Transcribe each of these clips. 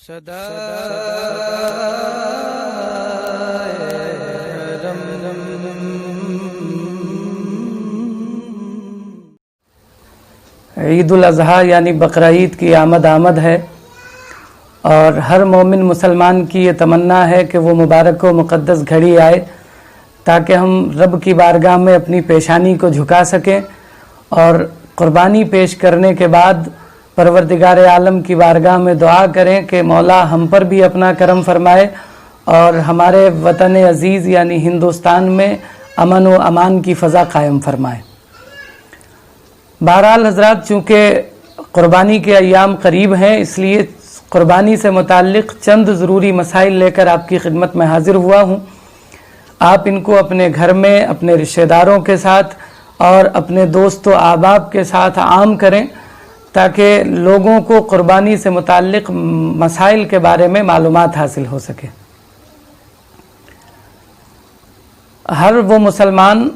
صدا عید الاضحیٰ یعنی بقرعید کی آمد ہے، اور ہر مومن مسلمان کی یہ تمنا ہے کہ وہ مبارک و مقدس گھڑی آئے تاکہ ہم رب کی بارگاہ میں اپنی پیشانی کو جھکا سکیں اور قربانی پیش کرنے کے بعد پروردگار عالم کی بارگاہ میں دعا کریں کہ مولا ہم پر بھی اپنا کرم فرمائے اور ہمارے وطن عزیز یعنی ہندوستان میں امن و امان کی فضا قائم فرمائے۔ بہرحال حضرات، چونکہ قربانی کے ایام قریب ہیں، اس لیے قربانی سے متعلق چند ضروری مسائل لے کر آپ کی خدمت میں حاضر ہوا ہوں۔ آپ ان کو اپنے گھر میں اپنے رشتہ داروں کے ساتھ اور اپنے دوست و احباب کے ساتھ عام کریں تاکہ لوگوں کو قربانی سے متعلق مسائل کے بارے میں معلومات حاصل ہو سکے۔ ہر وہ مسلمان،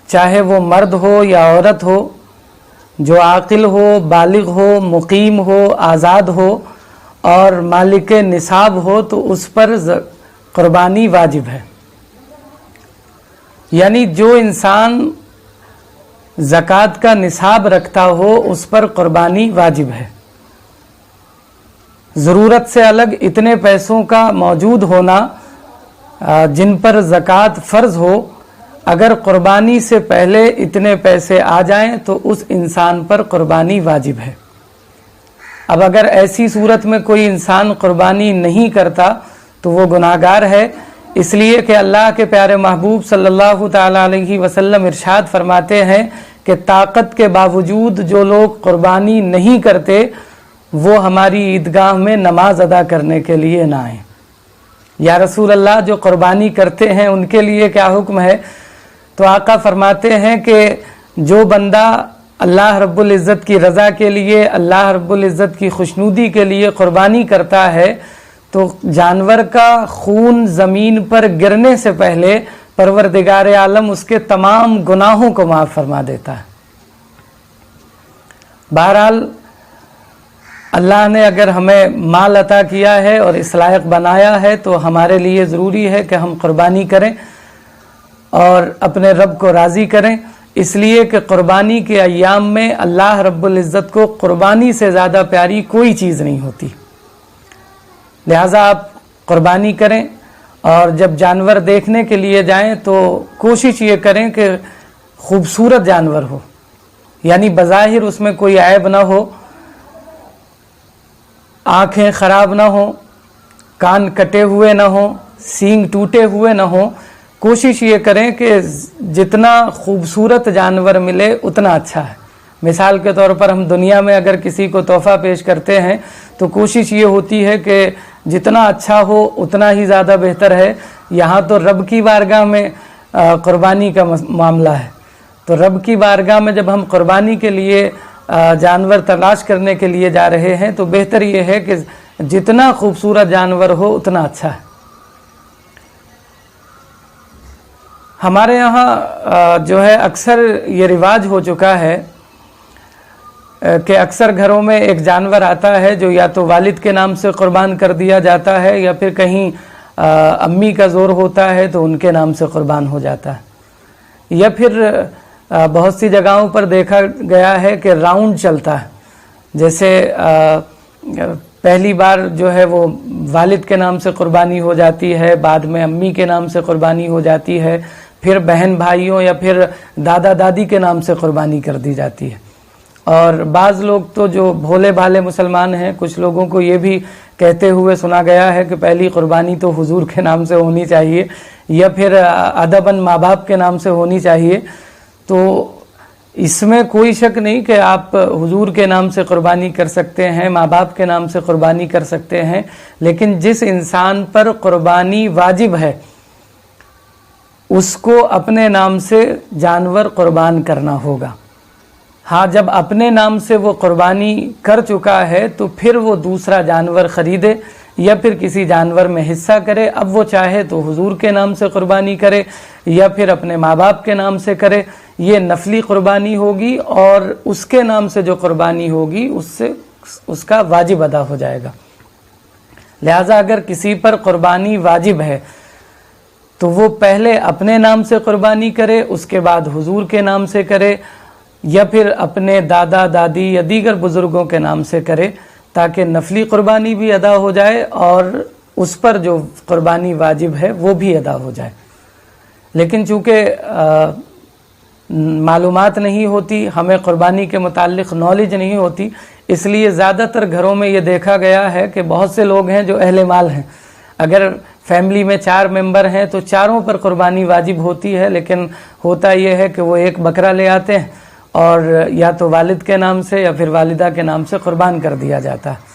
چاہے وہ مرد ہو یا عورت ہو، جو عاقل ہو، بالغ ہو، مقیم ہو، آزاد ہو اور مالک نصاب ہو، تو اس پر قربانی واجب ہے۔ یعنی جو انسان زکوٰۃ کا نصاب رکھتا ہو اس پر قربانی واجب ہے۔ ضرورت سے الگ اتنے پیسوں کا موجود ہونا جن پر زکوٰۃ فرض ہو، اگر قربانی سے پہلے اتنے پیسے آ جائیں تو اس انسان پر قربانی واجب ہے۔ اب اگر ایسی صورت میں کوئی انسان قربانی نہیں کرتا تو وہ گناہگار ہے، اس لیے کہ اللہ کے پیارے محبوب صلی اللہ تعالی علیہ وسلم ارشاد فرماتے ہیں کہ طاقت کے باوجود جو لوگ قربانی نہیں کرتے وہ ہماری عیدگاہ میں نماز ادا کرنے کے لیے نہ آئیں۔ یا رسول اللہ، جو قربانی کرتے ہیں ان کے لیے کیا حکم ہے؟ تو آقا فرماتے ہیں کہ جو بندہ اللہ رب العزت کی رضا کے لیے، اللہ رب العزت کی خوشنودی کے لیے قربانی کرتا ہے تو جانور کا خون زمین پر گرنے سے پہلے پروردگار عالم اس کے تمام گناہوں کو معاف فرما دیتا ہے۔ بہرحال اللہ نے اگر ہمیں مال عطا کیا ہے اور اس لائق بنایا ہے تو ہمارے لیے ضروری ہے کہ ہم قربانی کریں اور اپنے رب کو راضی کریں، اس لیے کہ قربانی کے ایام میں اللہ رب العزت کو قربانی سے زیادہ پیاری کوئی چیز نہیں ہوتی۔ لہٰذا آپ قربانی کریں، اور جب جانور دیکھنے کے لیے جائیں تو کوشش یہ کریں کہ خوبصورت جانور ہو، یعنی بظاہر اس میں کوئی عیب نہ ہو، آنکھیں خراب نہ ہوں، کان کٹے ہوئے نہ ہوں، سینگ ٹوٹے ہوئے نہ ہوں۔ کوشش یہ کریں کہ جتنا خوبصورت جانور ملے اتنا اچھا ہے۔ مثال کے طور پر ہم دنیا میں اگر کسی کو تحفہ پیش کرتے ہیں تو کوشش یہ ہوتی ہے کہ جتنا اچھا ہو اتنا ہی زیادہ بہتر ہے۔ یہاں تو رب کی بارگاہ میں قربانی کا معاملہ ہے، تو رب کی بارگاہ میں جب ہم قربانی کے لیے جانور تلاش کرنے کے لیے جا رہے ہیں تو بہتر یہ ہے کہ جتنا خوبصورت جانور ہو اتنا اچھا ہے۔ ہمارے یہاں جو ہے اکثر یہ رواج ہو چکا ہے کہ اکثر گھروں میں ایک جانور آتا ہے جو یا تو والد کے نام سے قربان کر دیا جاتا ہے یا پھر کہیں امی کا زور ہوتا ہے تو ان کے نام سے قربان ہو جاتا ہے، یا پھر بہت سی جگہوں پر دیکھا گیا ہے کہ راؤنڈ چلتا ہے، جیسے پہلی بار جو ہے وہ والد کے نام سے قربانی ہو جاتی ہے، بعد میں امی کے نام سے قربانی ہو جاتی ہے، پھر بہن بھائیوں یا پھر دادا دادی کے نام سے قربانی کر دی جاتی ہے۔ اور بعض لوگ تو جو بھولے بھالے مسلمان ہیں، کچھ لوگوں کو یہ بھی کہتے ہوئے سنا گیا ہے کہ پہلی قربانی تو حضور کے نام سے ہونی چاہیے یا پھر ادباً ماں باپ کے نام سے ہونی چاہیے۔ تو اس میں کوئی شک نہیں کہ آپ حضور کے نام سے قربانی کر سکتے ہیں، ماں باپ کے نام سے قربانی کر سکتے ہیں، لیکن جس انسان پر قربانی واجب ہے اس کو اپنے نام سے جانور قربان کرنا ہوگا۔ ہاں، جب اپنے نام سے وہ قربانی کر چکا ہے تو پھر وہ دوسرا جانور خریدے یا پھر کسی جانور میں حصہ کرے۔ اب وہ چاہے تو حضور کے نام سے قربانی کرے یا پھر اپنے ماں باپ کے نام سے کرے، یہ نفلی قربانی ہوگی، اور اس کے نام سے جو قربانی ہوگی اس سے اس کا واجب ادا ہو جائے گا۔ لہٰذا اگر کسی پر قربانی واجب ہے تو وہ پہلے اپنے نام سے قربانی کرے، اس کے بعد حضور کے نام سے کرے، یا پھر اپنے دادا دادی یا دیگر بزرگوں کے نام سے کرے، تاکہ نفلی قربانی بھی ادا ہو جائے اور اس پر جو قربانی واجب ہے وہ بھی ادا ہو جائے۔ لیکن چونکہ معلومات نہیں ہوتی، ہمیں قربانی کے متعلق نالج نہیں ہوتی، اس لیے زیادہ تر گھروں میں یہ دیکھا گیا ہے کہ بہت سے لوگ ہیں جو اہل مال ہیں، اگر فیملی میں 4 ممبر ہیں تو چاروں پر قربانی واجب ہوتی ہے، لیکن ہوتا یہ ہے کہ وہ ایک بکرا لے آتے ہیں اور یا تو والد کے نام سے یا پھر والدہ کے نام سے قربان کر دیا جاتا ہے،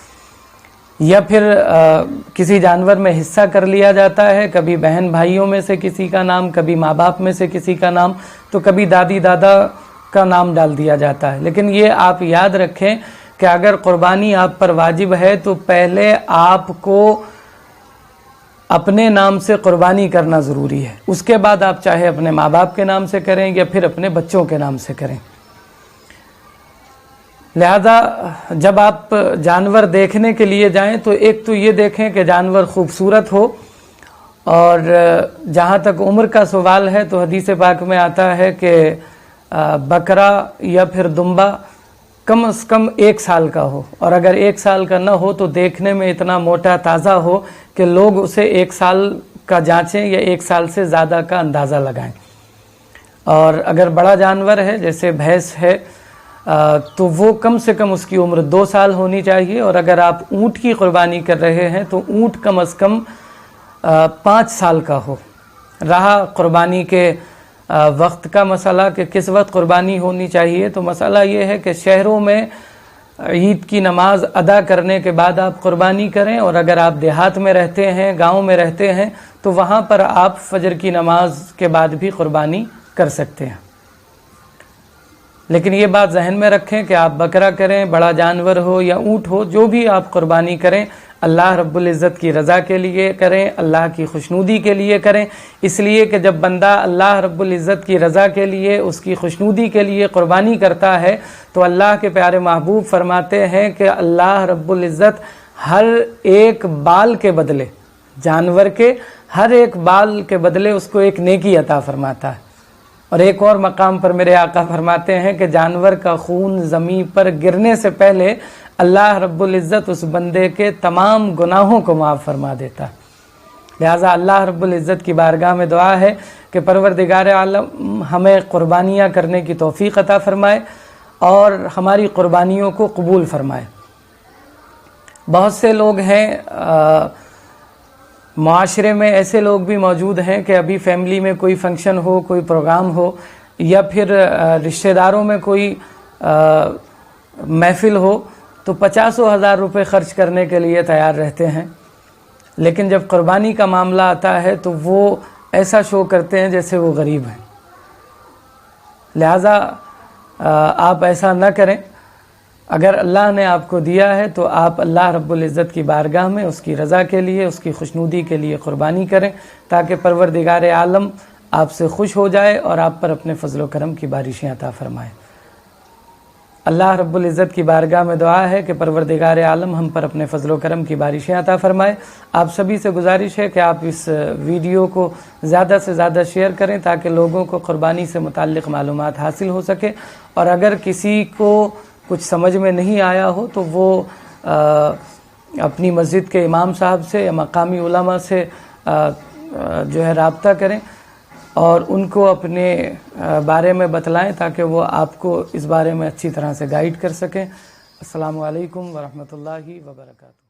یا پھر کسی جانور میں حصہ کر لیا جاتا ہے، کبھی بہن بھائیوں میں سے کسی کا نام، کبھی ماں باپ میں سے کسی کا نام، تو کبھی دادی دادا کا نام ڈال دیا جاتا ہے۔ لیکن یہ آپ یاد رکھیں کہ اگر قربانی آپ پر واجب ہے تو پہلے آپ کو اپنے نام سے قربانی کرنا ضروری ہے، اس کے بعد آپ چاہے اپنے ماں باپ کے نام سے کریں یا پھر اپنے بچوں کے نام سے کریں۔ لہذا جب آپ جانور دیکھنے کے لیے جائیں تو ایک تو یہ دیکھیں کہ جانور خوبصورت ہو، اور جہاں تک عمر کا سوال ہے تو حدیث پاک میں آتا ہے کہ بکرا یا پھر دمبا کم از کم 1 سال کا ہو، اور اگر 1 سال کا نہ ہو تو دیکھنے میں اتنا موٹا تازہ ہو کہ لوگ اسے 1 سال کا جانچیں یا 1 سال سے زیادہ کا اندازہ لگائیں۔ اور اگر بڑا جانور ہے جیسے بھینس ہے تو وہ کم سے کم اس کی عمر 2 سال ہونی چاہیے، اور اگر آپ اونٹ کی قربانی کر رہے ہیں تو اونٹ کم از کم 5 سال کا ہو۔ رہا قربانی کے وقت کا مسئلہ کہ کس وقت قربانی ہونی چاہیے، تو مسئلہ یہ ہے کہ شہروں میں عید کی نماز ادا کرنے کے بعد آپ قربانی کریں، اور اگر آپ دیہات میں رہتے ہیں، گاؤں میں رہتے ہیں، تو وہاں پر آپ فجر کی نماز کے بعد بھی قربانی کر سکتے ہیں۔ لیکن یہ بات ذہن میں رکھیں کہ آپ بکرا کریں، بڑا جانور ہو یا اونٹ ہو، جو بھی آپ قربانی کریں اللہ رب العزت کی رضا کے لیے کریں، اللہ کی خوشنودی کے لیے کریں، اس لیے کہ جب بندہ اللہ رب العزت کی رضا کے لیے، اس کی خوشنودی کے لیے قربانی کرتا ہے تو اللہ کے پیارے محبوب فرماتے ہیں کہ اللہ رب العزت ہر ایک بال کے بدلے، جانور کے ہر ایک بال کے بدلے اس کو ایک نیکی عطا فرماتا ہے۔ اور ایک اور مقام پر میرے آقا فرماتے ہیں کہ جانور کا خون زمین پر گرنے سے پہلے اللہ رب العزت اس بندے کے تمام گناہوں کو معاف فرما دیتا ہے۔ لہٰذا اللہ رب العزت کی بارگاہ میں دعا ہے کہ پروردگار عالم ہمیں قربانیاں کرنے کی توفیق عطا فرمائے اور ہماری قربانیوں کو قبول فرمائے۔ بہت سے لوگ ہیں معاشرے میں، ایسے لوگ بھی موجود ہیں کہ ابھی فیملی میں کوئی فنکشن ہو، کوئی پروگرام ہو، یا پھر رشتہ داروں میں کوئی محفل ہو تو 50,000 روپے خرچ کرنے کے لیے تیار رہتے ہیں، لیکن جب قربانی کا معاملہ آتا ہے تو وہ ایسا شو کرتے ہیں جیسے وہ غریب ہیں۔ لہٰذا آپ ایسا نہ کریں، اگر اللہ نے آپ کو دیا ہے تو آپ اللہ رب العزت کی بارگاہ میں اس کی رضا کے لیے، اس کی خوشنودی کے لیے قربانی کریں، تاکہ پروردگار عالم آپ سے خوش ہو جائے اور آپ پر اپنے فضل و کرم کی بارشیں عطا فرمائے۔ اللہ رب العزت کی بارگاہ میں دعا ہے کہ پروردگار عالم ہم پر اپنے فضل و کرم کی بارشیں عطا فرمائے۔ آپ سبھی سے گزارش ہے کہ آپ اس ویڈیو کو زیادہ سے زیادہ شیئر کریں تاکہ لوگوں کو قربانی سے متعلق معلومات حاصل ہو سکے، اور اگر کسی کو کچھ سمجھ میں نہیں آیا ہو تو وہ اپنی مسجد کے امام صاحب سے یا مقامی علماء سے جو ہے رابطہ کریں اور ان کو اپنے بارے میں بتلائیں تاکہ وہ آپ کو اس بارے میں اچھی طرح سے گائیڈ کر سکیں۔ السلام علیکم ورحمۃ اللہ وبرکاتہ۔